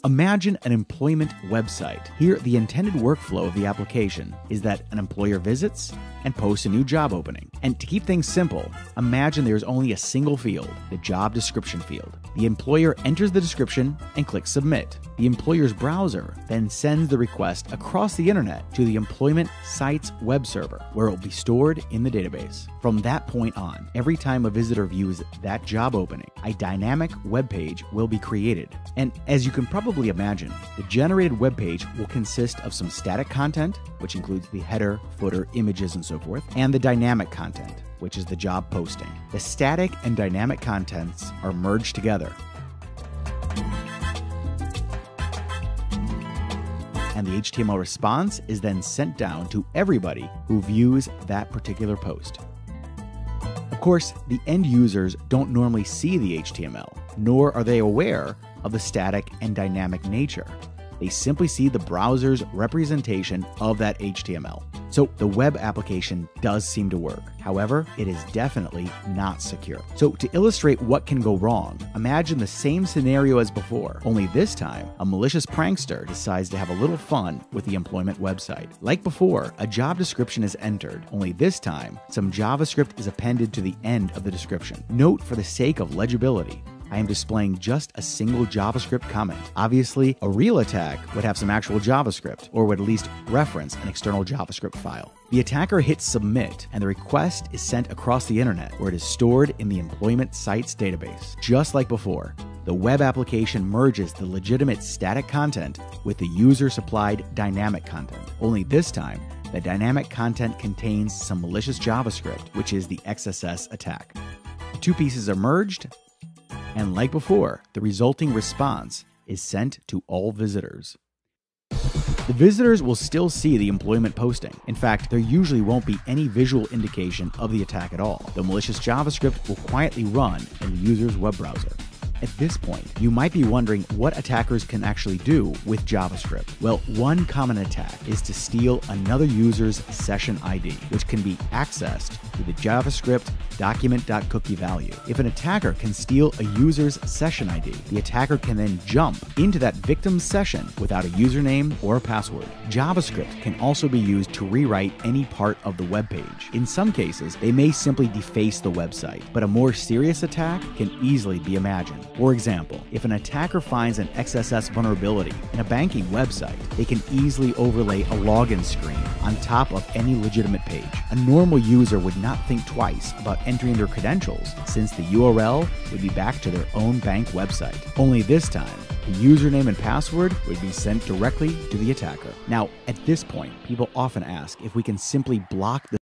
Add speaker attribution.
Speaker 1: Imagine an employment website. Here, the intended workflow of the application is that an employer visits and posts a new job opening. And to keep things simple, imagine there's only a single field, the job description field. The employer enters the description and clicks submit. The employer's browser then sends the request across the internet to the employment site's web server, where it will be stored in the database. From that point on, every time a visitor views that job opening, a dynamic web page will be created. And as you can probably imagine, the generated web page will consist of some static content, which includes the header, footer, images, and so forth, and the dynamic content, which is the job posting. The static and dynamic contents are merged together, and the HTML response is then sent down to everybody who views that particular post. Of course, the end users don't normally see the HTML, nor are they aware of the static and dynamic nature. They simply see the browser's representation of that HTML. So the web application does seem to work. However, it is definitely not secure. So to illustrate what can go wrong, imagine the same scenario as before, only this time, a malicious prankster decides to have a little fun with the employment website. Like before, a job description is entered, only this time, some JavaScript is appended to the end of the description. Note, for the sake of legibility, I am displaying just a single JavaScript comment. Obviously, a real attack would have some actual JavaScript, or would at least reference an external JavaScript file. The attacker hits submit, and the request is sent across the internet, where it is stored in the employment site's database. Just like before, the web application merges the legitimate static content with the user-supplied dynamic content. Only this time, the dynamic content contains some malicious JavaScript, which is the XSS attack. The two pieces are merged, and like before, the resulting response is sent to all visitors. The visitors will still see the employment posting. In fact, there usually won't be any visual indication of the attack at all. The malicious JavaScript will quietly run in the user's web browser. At this point, you might be wondering what attackers can actually do with JavaScript. Well, one common attack is to steal another user's session ID, which can be accessed through the JavaScript document.cookie value. If an attacker can steal a user's session ID, the attacker can then jump into that victim's session without a username or a password. JavaScript can also be used to rewrite any part of the web page. In some cases, they may simply deface the website, but a more serious attack can easily be imagined. For example, if an attacker finds an XSS vulnerability in a banking website, they can easily overlay a login screen on top of any legitimate page. A normal user would not think twice about entering their credentials, since the URL would be back to their own bank website. Only this time, the username and password would be sent directly to the attacker. Now, at this point, people often ask if we can simply block the